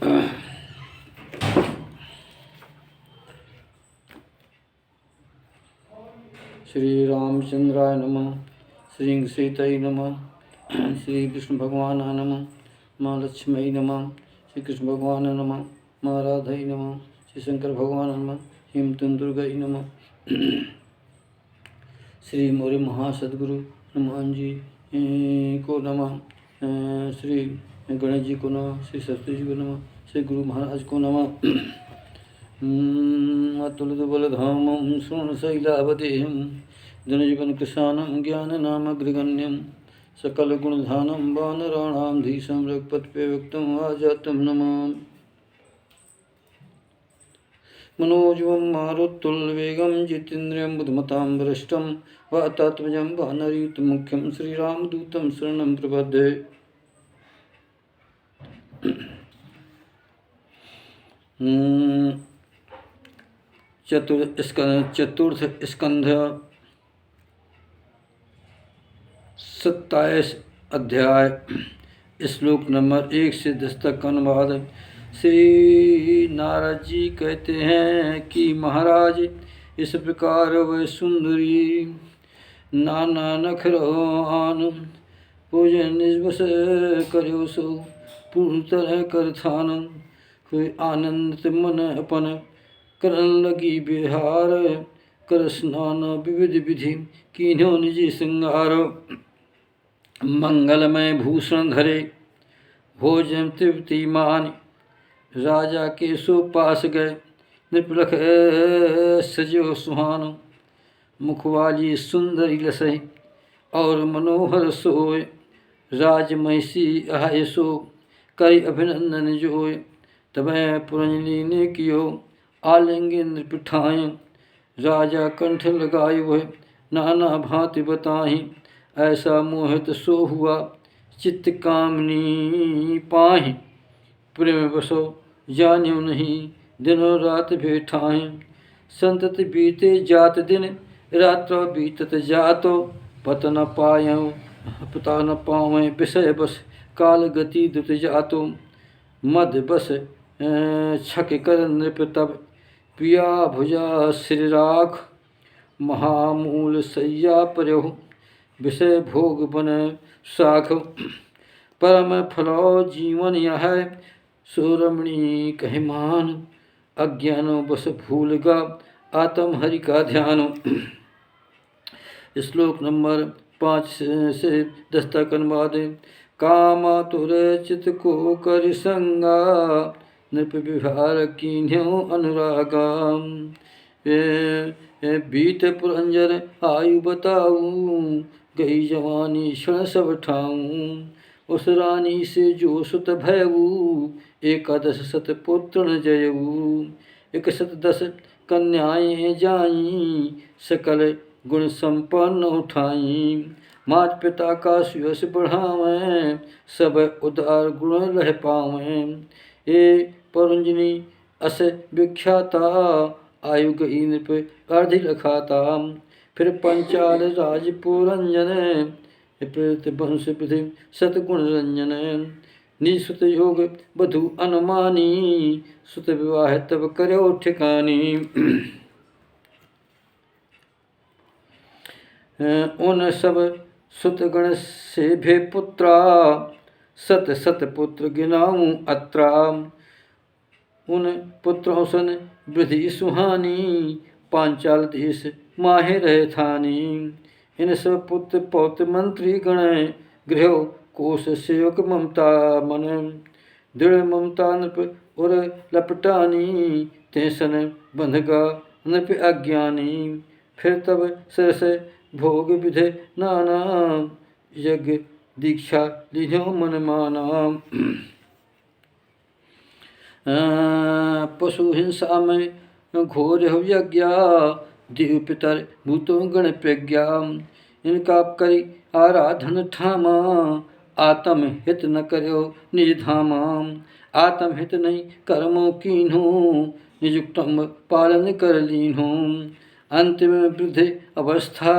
श्री रामचंद्राय नमः। श्री सीताय नमः। श्री कृष्ण भगवान नमः। माँ लक्ष्मी नमः। श्री कृष्ण भगवान नमः। माँ राधाई नमः। श्री शंकर भगवान नमः। हेमतुन दुर्गाई नमः। श्री मौर्य महासदगुरु हनुमान जी को नमः। श्री गणेश जी को नमः। श्री सरस्वती जी को नमः। श्री गुरु महाराज को नमः। अतुलितबलधामं शूर्णशैलावदेहं जनजीवनकृशानं ज्ञाननामग्रगण्यं सकलगुणधानं वानराणां धीशं रघुपतिव्यक्तं आजातं नमामि। मनोजवं मारुतुल्यवेगं जितेन्द्रियं बुद्धिमतां वरिष्ठं वातात्मजं वानरयुतमुख्यं श्रीरामदूतं शरणं प्रपद्ये। चतुर्थ स्कंध 27 अध्याय श्लोक नंबर 1 से 10 तक का अनुवाद। श्री नारद जी कहते हैं कि महाराज, इस प्रकार वह सुंदरी नाना नखरान पूजन निजबस करो सो पूर्ण तरह कर थान हुए आनंदित मन अपन करन लगी बिहार कर स्नान विविध विधि कीन्हो निजी श्रृंगार मंगलमय भूषण धरे भोजन तृप्ति मान राजा के सो पास गए नृपलख सजो सुहान मुखवाली सुंदरी लसई और मनोहर सोय राजमहिषी आय सो कई अभिनंदन जोय तबे पुरंजलि ने कियो आलिंगन नृपिठाएं राजा कंठ लगाए वह नाना भांति बताहीं ऐसा मोहित सो हुआ चित्त कामनी पाहि प्रेम बसो जान्यो नहीं दिनों रात बैठाएं संतत बीते जात दिन रात्रो बीतत जातो पत न पायो पता न पावें विषय बस काल गति दुत जातो मद बस छक कर नृप तब पिया भुजा श्री राख महामूल सैया परहु विषय भोग बन साख परम फलो जीवन यह सोरमणि कहमान अज्ञानो बस भूल गा आत्म हरि का ध्यान। श्लोक नंबर 5 से 10 तक अनुवाद। कामातुर चित को कर संगा नृप विहार कीन्यो अनुरागाम बीत पुरंजन आयु बताऊं गई जवानी क्षण सब ठाऊं उस रानी से जो सुत भयऊ एकादश सत पुत्र न जयऊ 110 कन्याएं जाई सकल गुण संपन्न उठाई मात पिता का सुयस बढ़ावें सब उदार गुण लह पावें ए परुंजनी अस विख्याता आयु गई नृप अर्धि लखाता फिर पंचाल राजपुरंजन प्रेत वंश विधि सतगुण रंजन निज सुत योग बधु अनुमानी सुत विवाह तब करो ठिकानी उन सब सुत गण से भे पुत्रा सत सत पुत्र गिनाऊं अत्रा उन पुत्रों सन वृद्धि सुहानी पांचाल देश माहे रहे थानी इन सब पुत्र पौत्र मंत्री गण गृह कोश सेवक ममता मन दृढ़ ममता नृप और लपटानी तेसन बंधगा नृप अज्ञानी फिर तब सरस भोग विधे नाना यज्ञ दीक्षा लीजो मन माना पशु हिंसा में घोर यज्ञ देव पितर भूतों गण प्रज्ञा इनका करी आराधन ठामा आत्म हित न करो निज धामा आत्म हित नहीं कर्मों कीन्हो निजुक्तम पालन कर लीन्हो अंतिम वृद्धि अवस्था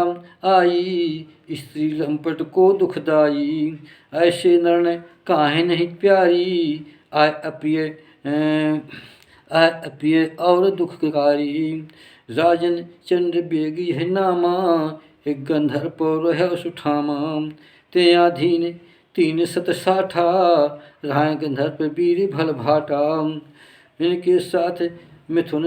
आई स्त्री लंपट को दुखदाई ऐसे निर्णय काहे नहीं प्यारी आय अप्रिय अप्रिय और दुखकारी। राजन चंद्र बेगी है नामा, एक गंधर्व रह सुठामा। ते अधीन 360 रहा गंधर्व वीर भल भाटा। इनके साथ मिथुन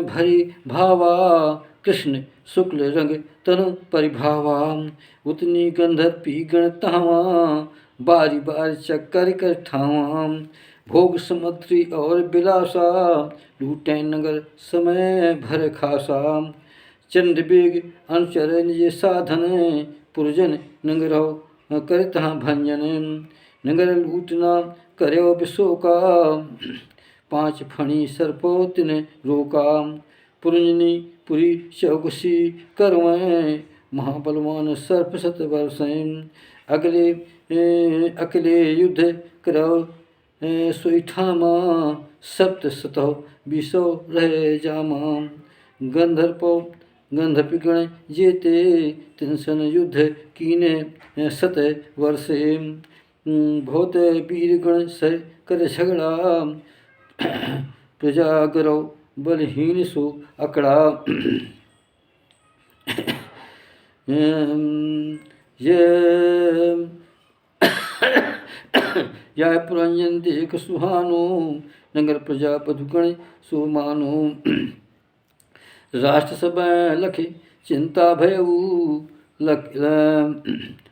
भरी भावा, कृष्ण शुक्ल रंग तनु परिभावा। उतनी गंधर्पी गणतावा, बारी बारी चक्कर कर ठावा। भोग समत्री और बिलासा, लूटे नगर समय भर खासा। चंद्रबेग अनुचर निज साधन, पुरजन नगरौ करतः भंजन। नगर लूटना करयो विशोका, 5 फणी सर्पो तिन रोका। पुरंजनी पुरी चौकसी करवैं, महाबलवान सर्प सत बरसैं। अकेले युद्ध करौ सोईठामा, 7 सतौ 20 रहे जामा। गंधर्पगण जेते, 3 सन युद्ध कीने 7 वर्षे। बहुत वीरगण सह कर झगड़ा, प्रजागरौ बलहीन सो अकड़ा। यह पुरंजन देख सुहानो, नगर प्रजा बधुगण सो मानो। राष्ट्र सब लख चिंता भयऊ,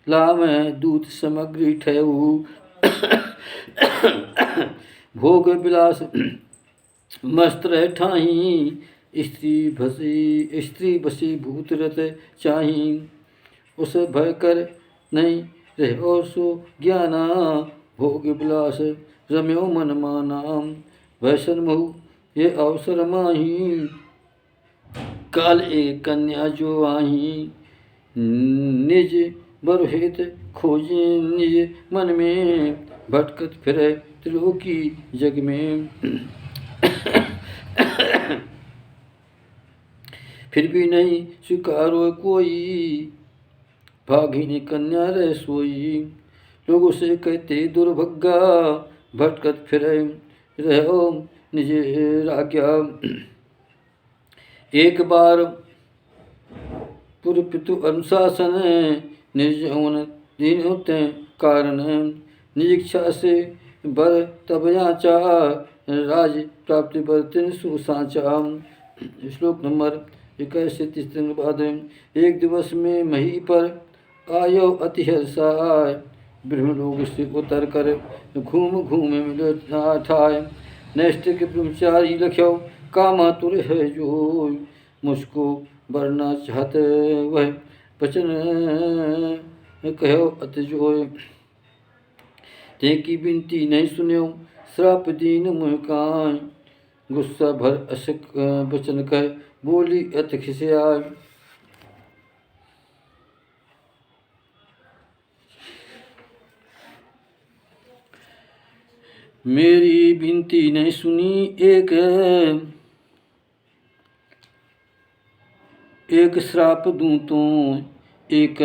लावे दूत समग्री ठयऊ। भोग विलास मस्त रह ठाही, स्त्री बसी भूत रत चाही। उस भय कर नहीं रहो सो ज्ञाना, भोग विलास रम्यो मन माना। वैसन महु ये अवसर माही, काल एक कन्या जो आही। निज बरुहित खोजे निज मन में, भटकत फिरे त्रिलोकी जग में। फिर भी नहीं स्वीकारो कोई, भागिनी कन्या रह सोई। लोगों से कहते दुर्भगा, भटकत फिरे रहो निज राज्ञा। एक बार पुरपितु अनुशासन, निर्जवन दीन कारण। निज इच्छा से बर तब याचा, राज प्राप्ति बर तिन सुसाचा। श्लोक नंबर 21 से 30 बाद। एक दिवस में मही पर आयो अति हर्षाय, ब्रह्मलोक से उतर कर घूम घूम मिलो ठाय। नैष्ठिक ब्रह्मचारी लख्यो कामा तुर है जो, मुझको वरना चाहते वह वचन कहो अति जोय। ते की बिनती नहीं सुन्यो, श्राप दीन मुह काय। गुस्सा भर अशक वचन कह, बोली अति खिसियाय। मेरी बिनती नहीं सुनी, एक श्राप दूं तो, एक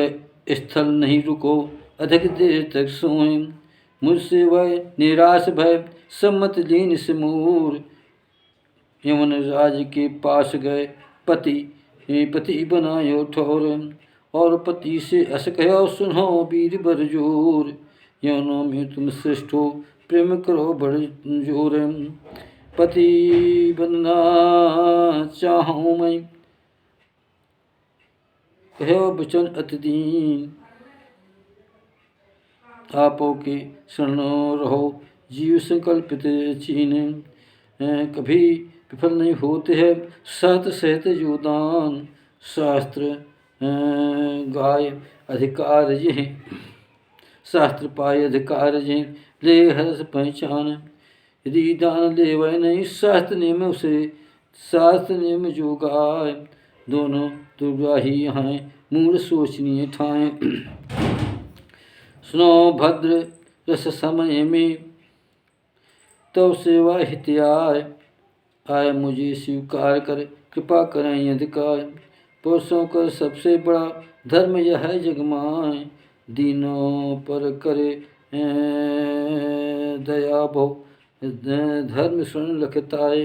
स्थल नहीं रुको अधिक देर तक सोए। मुझसे वह निराश भय सम्मत लीन से मोर। यमन राज के पास गए पति बनायो ठोर। और पति से अस कहो सुनो वीर बर जोर। यौनों में तुम श्रेष्ठ हो प्रेम करो बड़ जोर। पति बनना चाहूँ मैं, कहो वचन अति दीन। आपो के शरण रहो जीव संकल्पित चीन। कभी विफल नहीं होते हैं सहत सहत जो दान। शास्त्र गाय अधिकार जिह, शास्त्र पाए अधिकार जिह, ले हर्ष पहचान। यदि दान ले वह नहीं शास्त्र नियम उसे, शास्त्र नियम जो गाय। दोनों दुर्गाही हैं मूल सोचनीय ठाएं। सुनो भद्र रस समय में, तो सेवा हित आय मुझे स्वीकार कर कृपा करें अधिकार। पुरुषों का सबसे बड़ा धर्म यह है जगमाय। दीनों पर करे दया भो धर्म शरण लखताए।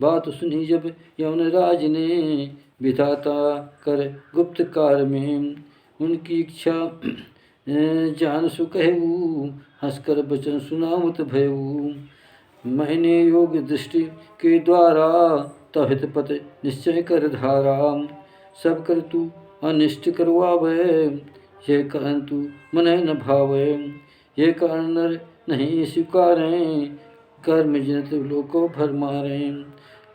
बात सुनी जब यवनराज ने, विधाता कर गुप्त कार में। उनकी इच्छा जान सु कहू, हंसकर वचन सुनावत भयऊ। मैंने योग दृष्टि के द्वारा, तहित पत निश्चय कर धारा। सब कर तू अनिष्ट करवावे, यह कारण तू मन न भावे। यह कारण नर नहीं स्वीकारें, कर्म जनित लोको भर मारें।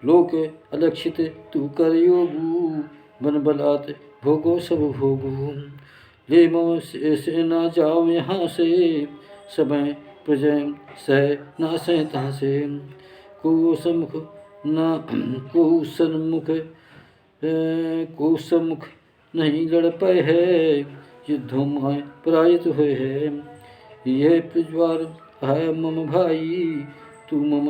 लोक अलक्षित तू कर योगू, बन बलात् भोगो सब भोगू। ले मोह से ना जाओ यहाँ से, समय प्रजय सह ना सह तहाँ से। को सम्मुख ना को सन्मुख को सम्मुख नहीं लड़ पाए है, युद्धों में पराजित हुए है। यह प्रज्वार है मम भाई, तू मम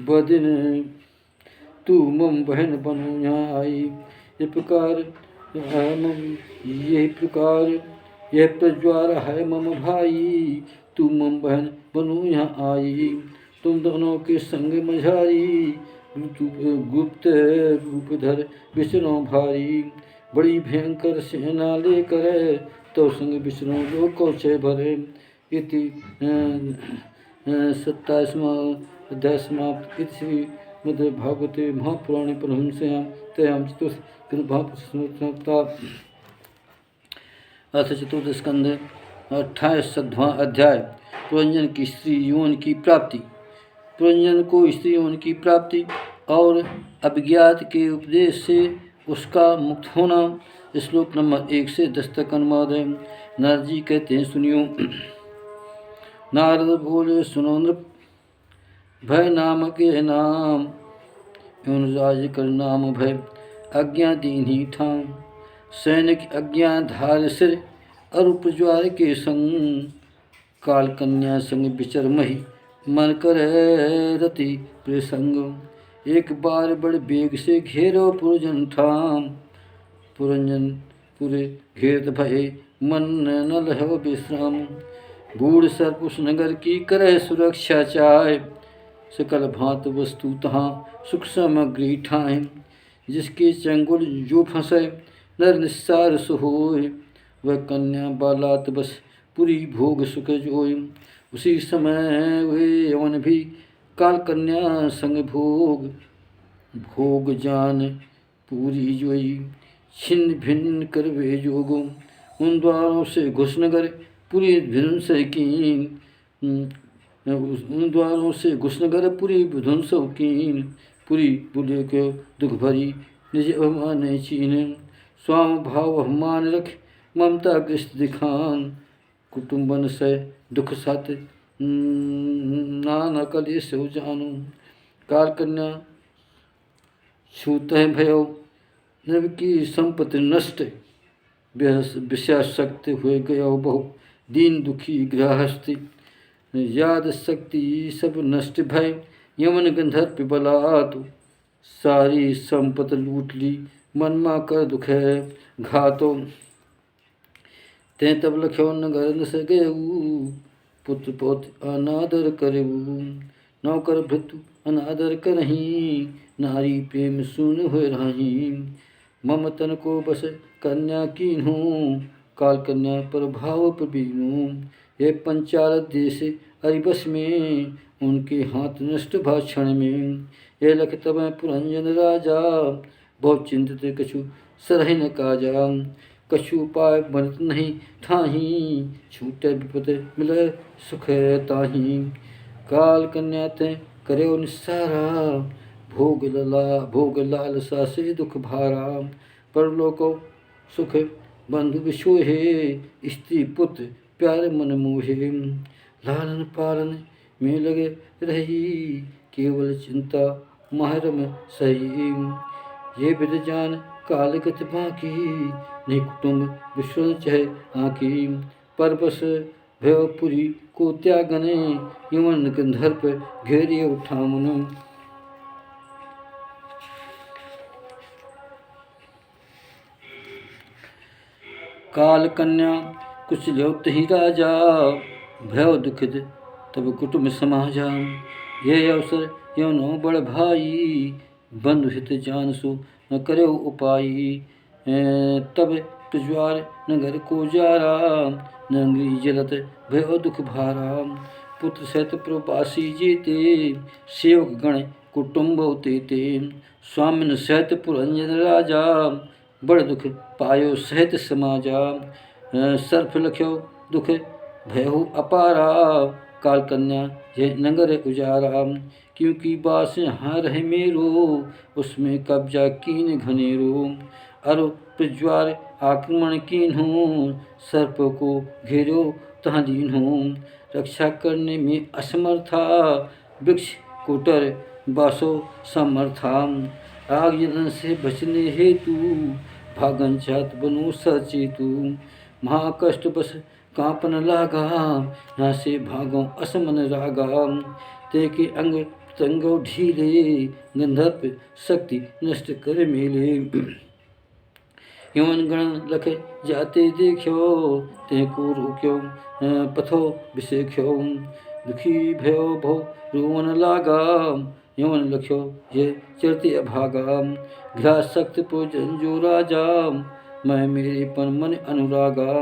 बदिन, तू मम बहन बनो यहाँ आई। इस प्रकार यही प्रकार यह प्रज्वार है मम भाई, तू मम बहन बनो यहाँ आई। तुम दोनों के संग मझारी, गुप्त रूप धर विचरो भारी। बड़ी भयंकर सेना लेकर, तो संग विचरो लोको छे भरे। इति 27वां अध्याय समाप्त। इति श्री मद्भागवते महापुराणे परमहंस्यां तयां चतुर्थ महापुरुषसंहिता अर्थ चतुर्थ स्कंध 28वां अध्याय। पुरंजन की स्त्री यौन की प्राप्ति। पुरंजन को स्त्री यौन की प्राप्ति और अभिज्ञात के उपदेश से उसका मुक्त होना। श्लोक नंबर 1 से 10 तक अनुवाद है। नारद जी कहते हैं, सुनियो। नारद बोले, सुनो नृप, भय नाम के नाम, यौन राज कर नाम भय, आज्ञा दीन ही ठाम। सैनिक अज्ञा धार सिर, अरु प्रज्वार के संग, काल कन्या संग विचर मही, मन कर रति प्रसंग। एक बार बड़ बेग से घेरो पुरजन ठाम, पुरंजन पुरे घेरत भय, मन न लहो विश्राम। बूढ़ सरपुष नगर की करह सुरक्षा चाहे, सकल भांत वस्तु तहाँ सुख सामग्री ठाए। जिसके चंगुल जो फंसे, नर निस्सार सो होय, वह कन्या बालात बस पुरी भोग सुख जोय। उसी समय वे यवन भी काल कन्या संग भोग, भोग जान पूरी जोई। छिन्न भिन्न कर वे जोगो, उन द्वारों से घुस नगर पुरी ध्वंस कीन। उन द्वारों से घुस नगर पुरी ध्वंस कीन। पुरी बुले के दुख भरी निज अभिमान चीन। स्वाम भाव अभिमान रख ममता ग्रस्त दिखान। कुटुंबन से दुख साथ नाना कलेश हो जानो। काल कन्या छूत भयो, नव की संपत्ति नष्ट। विषयाशक्ति हुए गयो बहु, दीन दुखी गृहस्थी। याद शक्ति सब नष्ट भय, यमन गंधर्प बलातु। सारी संपत्ति लूट ली, मनमा कर दुख है घातो। ते तब लख्यो नगर न सगेऊ, पुत्र पौत्र अनादर करेऊ। नौकर भृत्य अनादर करही, नारी प्रेम सुन हुए रही। मम तन को बस कन्या कीन्हू, काल कन्या पर भाव प्रवीणु। ये पंचाल देश अरिबस में, उनके हाथ नष्ट भा क्षण में। ये लख तब पुरंजन राजा, बहुत चिंतित कछु सरहि न काजा। कछु उपाय बनत नहीं ठाही, छूटे विपद मिले सुख ताही। काल कन्या ते करे निस्सारा, भोग लालसा से दुख भारा। परलोको सुख बंधु विशोहे, स्त्री पुत्र प्यार मन मोहे। लालन पालन में लगे रही, केवल चिंता महरम सही। ये विद जान काल गति बाकी, नहीं कुटुंब विश्व चहे आकी। परबस भयपुरी को त्यागने, यमन गंधर्प घेरिए उठामन। काल कन्या कुछ ल्यो तही राजा, भयो दुखित तब कुटुम्ब समाजा। ये अवसर यौनो बड़ भाई, बंधु हित जानसु न करे उपाई। तब प्रज्वार नगर को जारा, नंगी जलत भयो दुख भारा। पुत्र सहित प्रवासी जेते, सेवक गण कुटुम्ब तेते। स्वामिन सहित पुरंजन राजा, बड़ दुख पायो सहित समाजा। सर्फ लख्यो दुख भयहु अपारा, काल कन्या ये नगर उजारा। क्योंकि बास यहाँ रहे मेरो, उसमें कब्जा कीन घनेरो। अरु प्रज्वार आक्रमण कीन्हो, सर्प को घेरो तहाँ दीन्हो। रक्षा करने में असमर्था, वृक्ष कोटर बासो समर्था। आग जलन से बचने हेतु, भागन चात बनो सचेतु। महाकष्ट बस कांपन लागा, यहाँ से भागो असमन रागा। ते के अंग तंगो ढीले, गंधर्प शक्ति नष्ट कर मेले। यवन गण लख जाते देखो, ते को रोक्यो पथो विसेख्यो। दुखी भयो भो रोवन लागा, यवन लख्यो ये चरते अभागा। घृा सक्त पूजन जो राजा, मैं मेरे पन मन अनुरागा।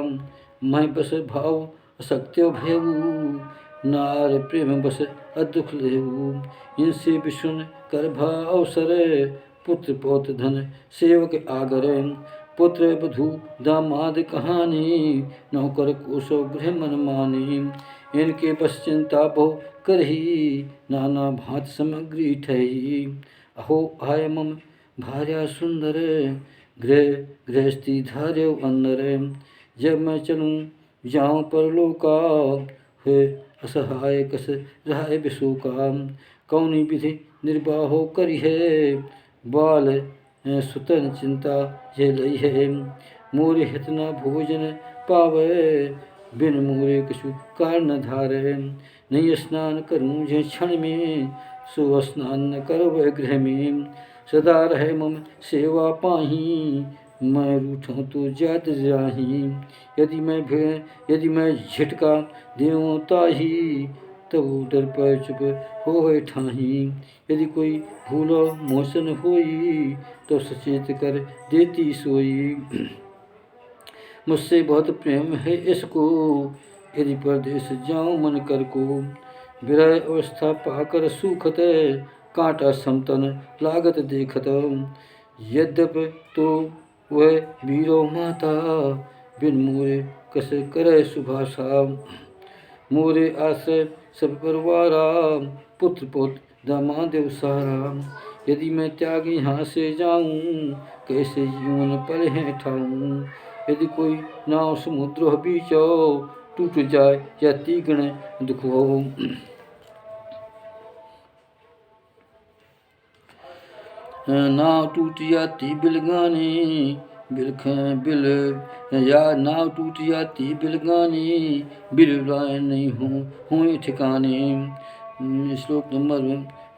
मैं बस भाव असत्यो भयऊ, नार प्रेम बस अदुख लेऊ। इनसे विष्णु कर भा अवसर, पुत्र पौत्र धन सेवक आगर। पुत्र वधू दामाद कहानी, नौकर कोसो गृह मन मानी। इनके बस चिंता बहु करही, नाना भांत सामग्री ठही। अहो आय मम भार्या सुंदर, गृह गृहस्थी धार्यो अंदर। जब मैं चलूँ जाऊँ परलोका, है असहाय कस रहाय विशोका। कौनी विधि निर्वाहो करी है, बाल सुतन चिंता ये लई है। मोरे हित न भोजन पावे, बिन मोरे कछु कारण धारे। नहीं स्नान करूँ जे क्षण में, सो स्नान न करो गृह में। सदा रहे मम सेवा पाही, मैं रूठूँ तो जात जाही। यदि मैं झिटका देऊँ ताही, तब डर पर चुप होए ठाही। यदि कोई भूलो मोचन होई, तो सचेत कर देती सोई। मुझसे बहुत प्रेम है इसको, यदि परदेश जाऊँ मन कर को। विरह अवस्था पाकर सूखत, कांटा समतन लागत देखत। यद्यपि तो वह वीरो माता, बिन मोरे कस करे सुभाषा। मोरे आश्रय सब परवारा, पुत्र पौत्र दामाद सारा। यदि मैं त्याग यहाँ से जाऊँ, कैसे जीवन पल है ठाऊँ। यदि कोई नाव समुद्र बीचो, टूट जाए या तीगण दुख हो। नाव टूट जाती बिलगाने, बिल या नाव टूट जाती बिलगाने, बिल नहीं हुए ठिकाने। श्लोक नंबर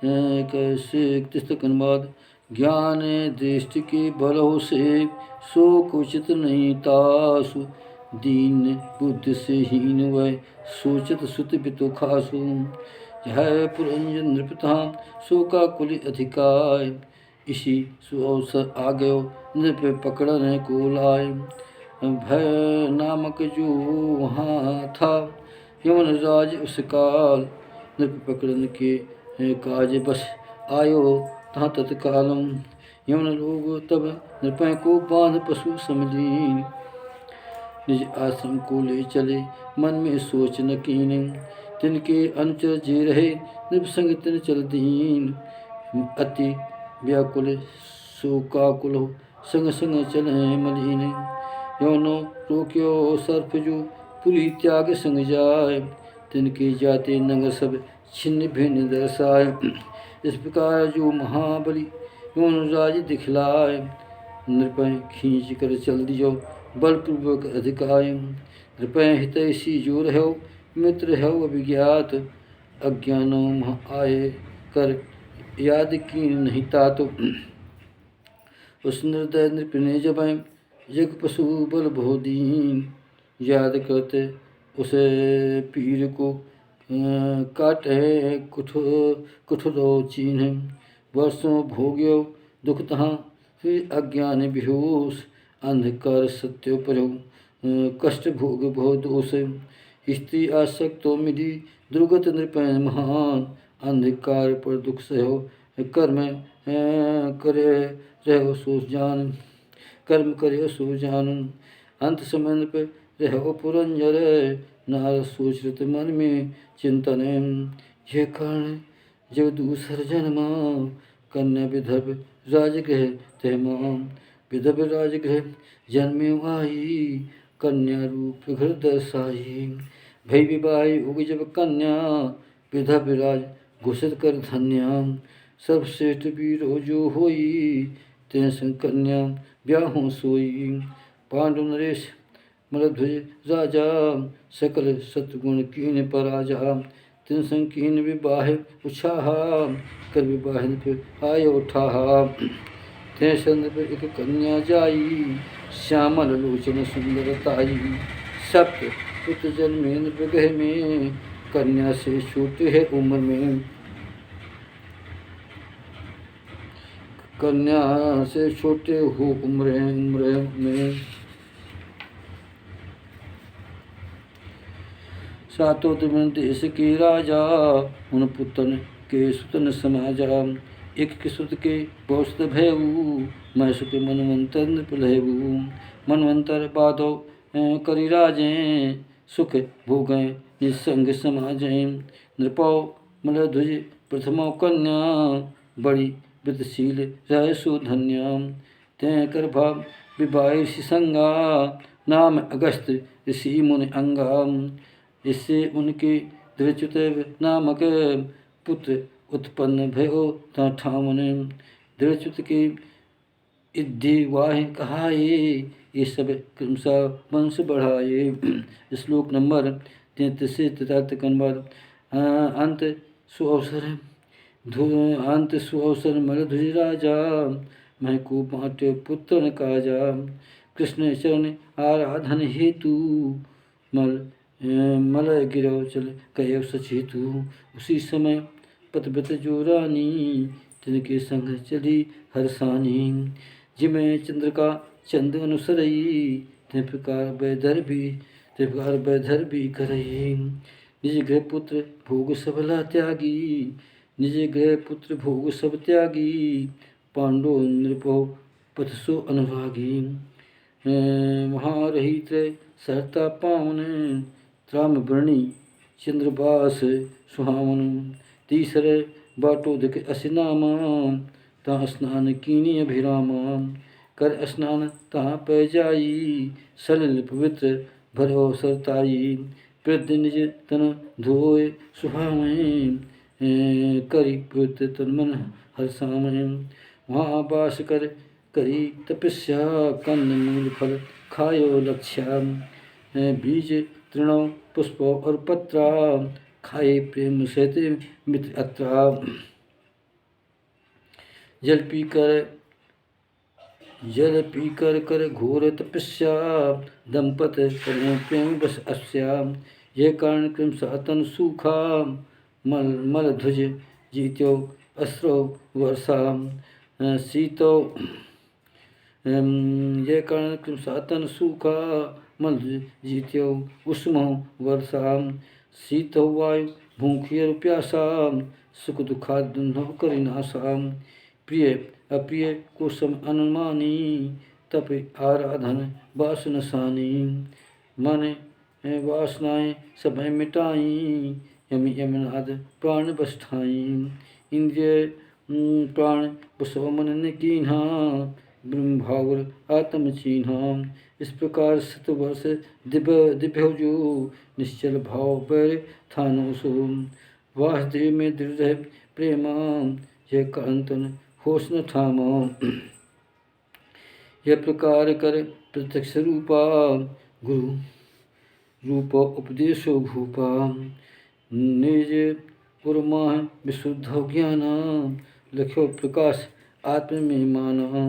31 के अनुवाद। ज्ञान दृष्टि के बलों से, शोक उचित नहीं तासु। दीन बुद्धि से हीन वह, सोचत सुत बितु खासु। यह पुरंजन नृपता, शोका कुल अधिकाय। इसी सुअवसर आ गयो, नृप पकड़ने को लाए। भय नामक जो वहाँ था, यवन राज उस काल। नृप पकड़न के काज बस आयो, तहाँ तत्कालम। यवन लोग तब नृपय को बांध पशु समलीन, निज आश्रम को ले चले, मन में सोच न कीन। तिनके अनुचर जे रहे, नृप संग तिन चल दीन। अति व्याकुल शोकाकुल, संग संग चले मलिन। यौनो रोक्यो सर्प जो, पुरी त्याग संग जाय। तिनके जाते नगर सब छिन्न भिन्न दर्शाय। इस प्रकार जो महाबली यौन राज दिखलाय। नृपय खींच कर चल दियो, बलपूर्वक अधिकाय। नृपय हितैषी जो रहो, मित्र है अभिज्ञात। अज्ञानो मह आए कर, याद कीन नहीं तातो। उस निर्दय नृप ने जब, जग पशु बल बहु दीन। याद करते उसे पीर को काटे कुठरो चीन्ह। वर्षों भोग्यो दुख तहाँ फिर अज्ञान बेहोश। अंधकार सत्यो परो कष्ट भोग बहु दोष। स्त्री आसक्तो मिली दुर्गत नृपैन महान। अंधकार पर दुख सहो कर्म करे रहो सो जान। कर्म करे सो जान। अंत समय पे रहो पुरंजर। नार सोचत मन में चिंतन। यह कारण जब दूसर जन्मा कन्या विधव राजगृह तह माम। विधव राजगृह जन्मे आई कन्या रूप घर दर्शाई। भई विवाही उग जब कन्या विधव राज घोषित कर धन्या। सर्वश्रेष्ठ वीरो जो होई तें संग कन्या ब्याहों सोई। पांडु नरेश मलध्वज राजा सकल सतगुण कीन पराजा। तिन संग कीन विवाह उछाहा कर विवाह फिर आयो ठाहा। तें संग एक कन्या जाई श्यामल लोचन सुंदरताई। सप्त पुत्र जन्मेन विगह में कन्या से छोटे है उम्र में। कन्या से छोटे हो उम्र में। सातों त्रिभुवन देश के राजा उन पुत्रन के सुतन समाजा। एक सुत के बहुत भयऊ मैं सुख मनवंतर नृपलहू। मनवंतर बाधो करि राजे सुख भोगें निसंग समाजें। नृपौ मलध्वज प्रथमो कन्या बड़ी वृतशील रह सुधन्या। तें कर भाव विवाह संगा नाम अगस्त ऋषि मुनि अंगा। इससे उनके धृच्युत नामक पुत्र उत्पन्न भयो ठावन। धृच्युत के इद्धि वाह कहाए ये सब क्रमशः वंश बढ़ाए। श्लोक नंबर 33 से 33 कन्वर। अंत सुअवसर मलध्वज राजा मैं को बाँटे पुत्र न काजा। कृष्ण चरण आराधन हेतु मलय गिरव चल कहे सचेतु। उसी समय पतव्रत जो रानी तिनके संग चली हरसानी। जिमें चंद्र का चंद अनुसरई ते प्रकार वैधर भी करई। निज गृह पुत्र भोग सबला त्यागी। निज गृह पुत्र भोग सब त्यागी। पांडो नृपो पथ सो अनुरागी। महारहित सरता पावन त्राम वर्णी चंद्रबास सुहावन। तीसरे बाटोदक असनामा ता स्नान कीनी अभिरामा। कर स्नान तहाँ पै जाई सलिल पवित्र भरो सरताई। वृद्ध निज तन धोए सुहावें करी पवित्र तन मन हर्षावें। वहाँ वास कर करी तपस्या कन्न मूल फल खायो लक्ष्या। बीज तृणों पुष्पों और पत्रा खाए प्रेम सहित मित्र अत्रा। जल पीकर कर घोर तपस्या दंपत करें प्रेम बस अस्या। यह कारण क्रमशः तन सूखा मल ध्वज जीत्यो अस्रो वर्षा शीतो। यह कारण क्रमशः तन सूखा मल जीत्यो उष्मो वर्षा। शीतो वायु भूखियर प्यासा सुख दुखाद करिनाशा। प्रिय अप्रिय को सम अनुमानी तप आराधन वासन सानी। मन वासनाएं सब मिटाई यमि यमनाद प्राण बसठाई। इंद्रिय प्राण बसव मन ने कीन्हा ब्रह्म भावर आत्म चीन्हा। इस प्रकार शतवर्ष दिव्य जो निश्चल भाव बैर थानो सो। वासुदेव में दृढ़ प्रेमा यह कांतन होश न थामा। यह प्रकार कर प्रत्यक्ष रूपा गुरु रूप उपदेशो भूपा। निज पुरमाह विशुद्ध ज्ञान लख्यो प्रकाश आत्म में माना।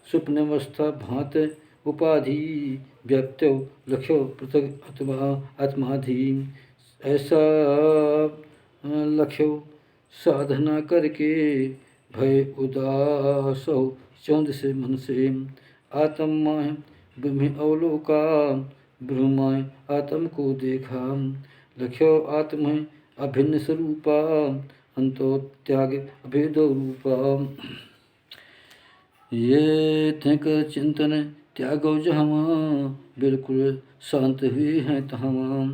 स्वप्न अवस्था भांत उपाधि व्याप्त्यो लक्ष्यो पृथक आत्माधि। ऐसा लक्ष्यो साधना करके भय उदास हो चौंध से मन से। आत्माय ब्रह्म अवलोका ब्रह्माय आत्म को देखा। लक्ष्यो आत्म अभिन्न स्वरूपा अंतो त्याग अभेद रूपा। ये think चिंतन त्यागो जहाँ बिल्कुल शांत हुए हैं तहाँ।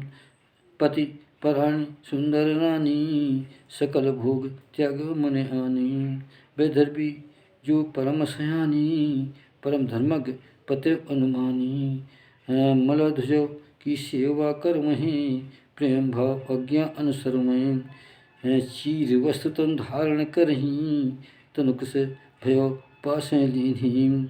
पति परायण सुंदर रानी सकल भोग त्याग मन आनी। बेधर्मी जो परम सयानी परम धर्मज्ञ पति अनुमानी। मलध्वजो की सेवा कर वहीं प्रेम भाव अज्ञा अनुसर में। चीर वस्त्र तन धारण करहीं तनुक से भयो पासें लीन्हीं।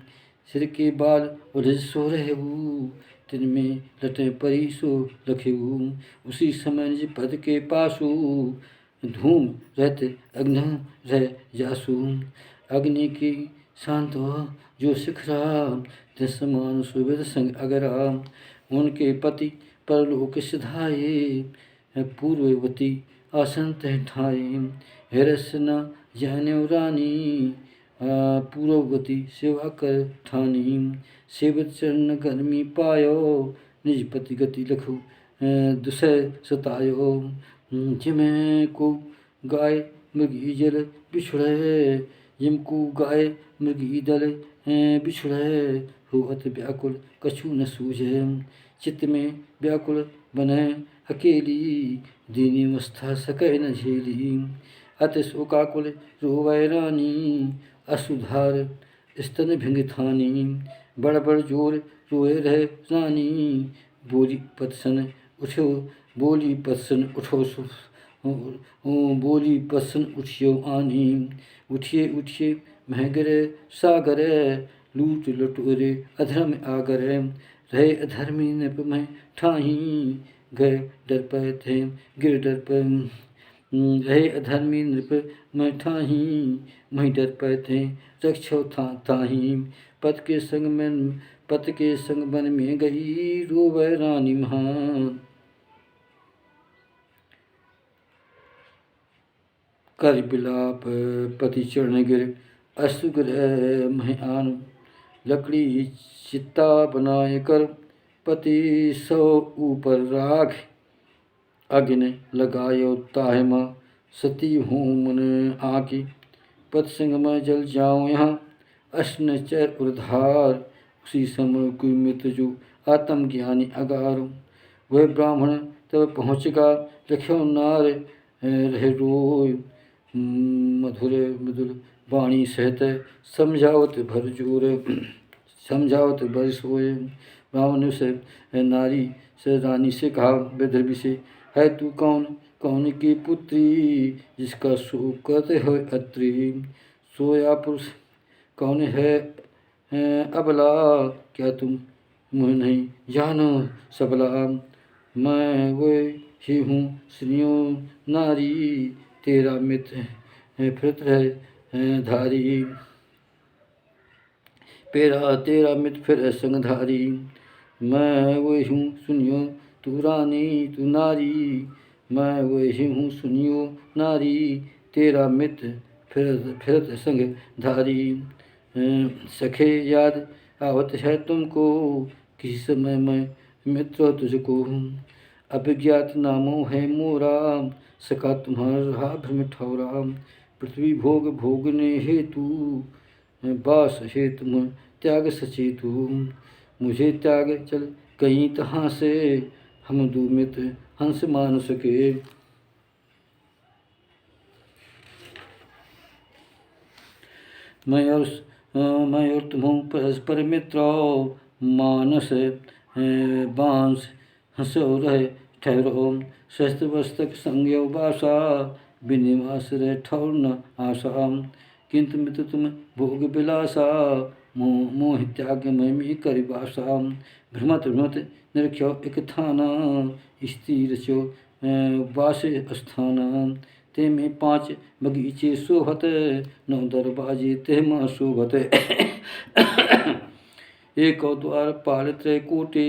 सिर के बाल उलझ सो रहेऊ तिनमें लटे परी सो रखेऊ। उसी समय निज पद के पासू धूम रहते अग्नि रह जासू। अग्नि की शांत जो शिखरा तिस समान सुविद संग अगरा। उनके पति परलोक सिधाए पूर्ववती आसन तह ठाए। हरस न जान्यो रानी पूर्ववती सेवा कर ठानी। सेवत चरण गर्मी पायो निज पति गति लखु दुसह सतायो। जिमें को गाय मृगी जल बिछुड़े जिमको गाय मृगी दल बिछुड़े। होवत व्याकुल कछु न सूझे चित्त में व्याकुल बने अकेली। दीनी अवस्था सकै न झेली। अति शोकाकुल रोवै रानी असुधार स्तन भिंग थानी। बड़ बड़ जोर रोए रहे रानी बोली पतसन उठो बोली पतसन उठो बोली पतसन उठियो आनी। उठिए उठिए महगरे सागरे लूट लटोरे अधर्म आगरे। रहे अधर्मी नृप में ठाही गए डर पे थे गिर डर पे। रहे अधर्मी नृप में ठाही मही डर पे थे रक्षो ताही। पत के संग वन में गई रोवै रानी महान। कर बिलाप पति चरण गिर असुग्रह मह आन। लकड़ी चित्ता बनाए कर पति सौ ऊपर राख। अग्नि लगायो ताहि माँ सती हूँ मन आकी। पत संग में जल जाऊँ यहाँ अश्न चर उर्धार। उसी समय कोई मित्र जो आत्मज्ञानी अगार। वह ब्राह्मण तब पहुँचगा लख्यो नार रहे रोय। मधुर मधुर वाणी सहित समझावत भर जोर समझावत भर सोए। ब्राह्मण ने उसे नारी से रानी से कहा बेधर्मी से है तू कौन कौन की पुत्री जिसका शोक करते हो अत्रि। सोया पुरुष कौन है अबला क्या तुम मुझे नहीं जानो सबला। मैं वह ही हूँ सुनियो नारी तेरा मित्र फिरत है धारी। तेरा मित्र फिर संगधारी। मैं वही हूँ सुनियो तू रानी तू नारी। मैं वही हूँ सुनियो नारी तेरा मित्र फिरत संगधारी। सखे याद आवत है तुमको किसी समय मैं मित्र तुझको। अभिज्ञात नामों है मोरा सका तुम्हारा रहा भ्रम ठौरा। पृथ्वी भोग भोगने हेतु बास हेतु तुम त्याग सचेतु। मुझे त्याग चल गई तहाँ से हम दो मित्र हंस मान सके। मैं और तुम परस्पर मित्र मानस बांस हंसो रहे ठहरो। शस्त्र वस्त्रक संज्ञो बासा विनिवास रहे ठौर न आशा। किंतु मित्र तुम भोग विलासा मोह त्याग मयमी करिबासा। भ्रमत निरख्यो एक थाना स्थिर चो वासे स्थाना। ते में 5 बगीचे शोभत 9 दरवाजे ते माँ शोभत। एक द्वार पाल त्रैकूटे,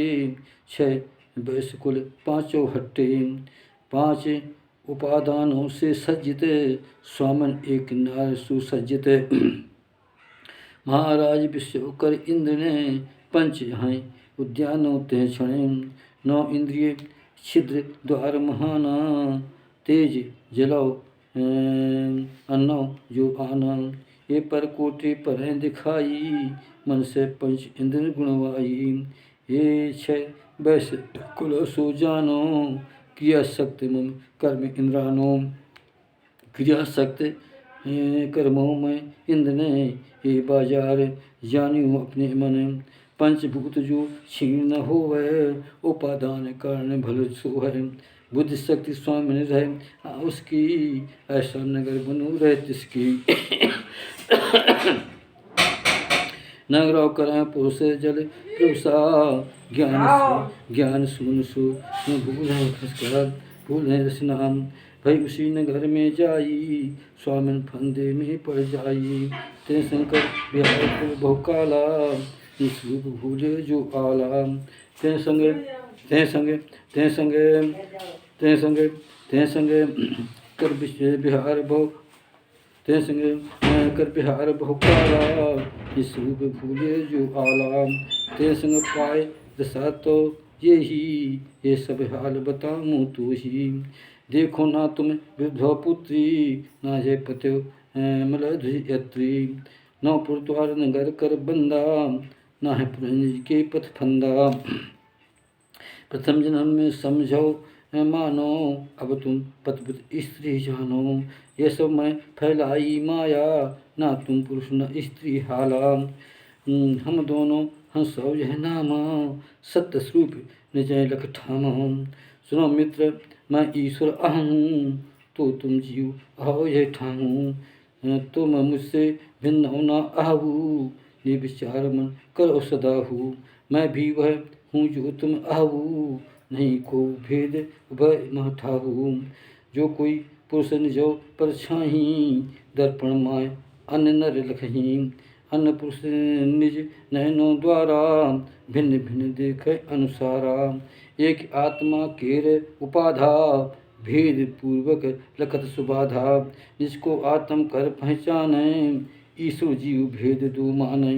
6 वैश्यकुल 5 हट्टे, 5 उपादानों से सज्जित, स्वामन एक नार सुसज्जित। महाराज विश्वकर इंद्र ने पंच हैं उद्यानों ते क्षणे, 9 इंद्रिय छिद्र द्वार महाना, तेज जलो अन्नो जो आना। ये पर कोटि पर दिखाई, मन से पंच इंद्र गुणवाई। ये 6 वैश्य कुल सो जानो, क्रिया शक्ति मम कर्म इंद्रानो। क्रिया शक्ति कर्मों में इंद्र ने ये बाजार, जानियो अपने मन। पंचभूत जो क्षीण न होवै, उपादान कारण भल सो है। बुद्धि शक्ति स्वामी रहे उसकी, ऐसा नगर बनो रहे तिसकी। नगरो करें पुरुष जल प्रभुषा, ज्ञान सुन सु भूल है खसकर, भूल है रसनाम। भाई उसी नगर में जाई, स्वामिन फंदे में पड़ जाई। ते शंकर बिहार को बहुकाला, इस रूप भूले जो आला। ते संगे कर बिहार बहु, ते संगे कर बिहार बहुकाला, इस रूप भूले जो आला। ते संग पाए दशा तो ये ही, ये सब हाल बताऊँ तो ही। देखो ना तुम विधवा पुत्री, ना जय पत्यो मलध्वजयत्री। न पुरद्वार नगर कर बंदा, ना है पुरंज के पथ फंदा। प्रथम जन्म में समझो मानो, अब तुम पतिव्रत स्त्री जानो। ये सब मैं फैलाई माया, ना तुम पुरुष न स्त्री हाला। हम दोनों हंसो यह नामा, सत्य स्वरूप निजय लख ठामा। सुनो मित्र मैं ईश्वर अहूँ, तो तुम जीव अहो यह ठाऊँ। तुम मुझसे भिन्न हो न आहू, निर्विचार मन करो सदाहू। मैं भी वह हूँ जो तुम आहू, नहीं को भेद उभय महठाहू। जो कोई पुरुष निजो परछाही, दर्पण माय अन्य नर लखही। अन्य पुरुष निज नयनों द्वारा, भिन्न भिन्न देखे अनुसारा। एक आत्मा केर उपाधा, भेद पूर्वक लखत सुबाधा। जिसको आत्म कर पहचाने, ईश्वर जीव भेद दो माने।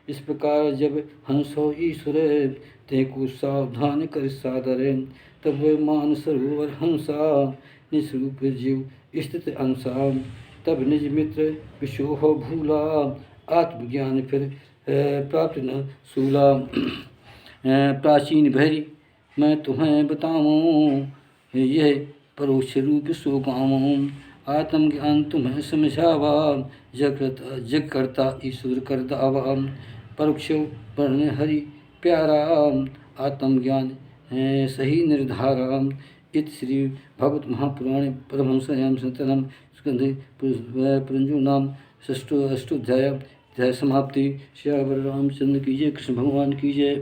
इस प्रकार जब हंसो ईश्वर, ते को सावधान कर सादर। तब वह मान सरोवर हंसा, निस्वरूप जीव स्थित अंसा। तब निज मित्र विशो हो भूला, आत्मज्ञान फिर प्राप्त न सूला। प्राचीन भैरी मैं तुम्हें बताऊँ, यह परोक्ष रूप सो गाऊँ। आत्मज्ञान तुम्हें समझावा, जग करता ईश्वर कर दावा। परोक्ष वर्ण हरि प्यारा, आत्मज्ञान सही निर्धारा। इत श्री भगवत महापुराणे परमहंसयाम संतनम स्कंधे पुरंजूनाम षष्ठोध्याय समाप्ति। श्री रामचंद्र की जय, कृष्ण भगवान की जय।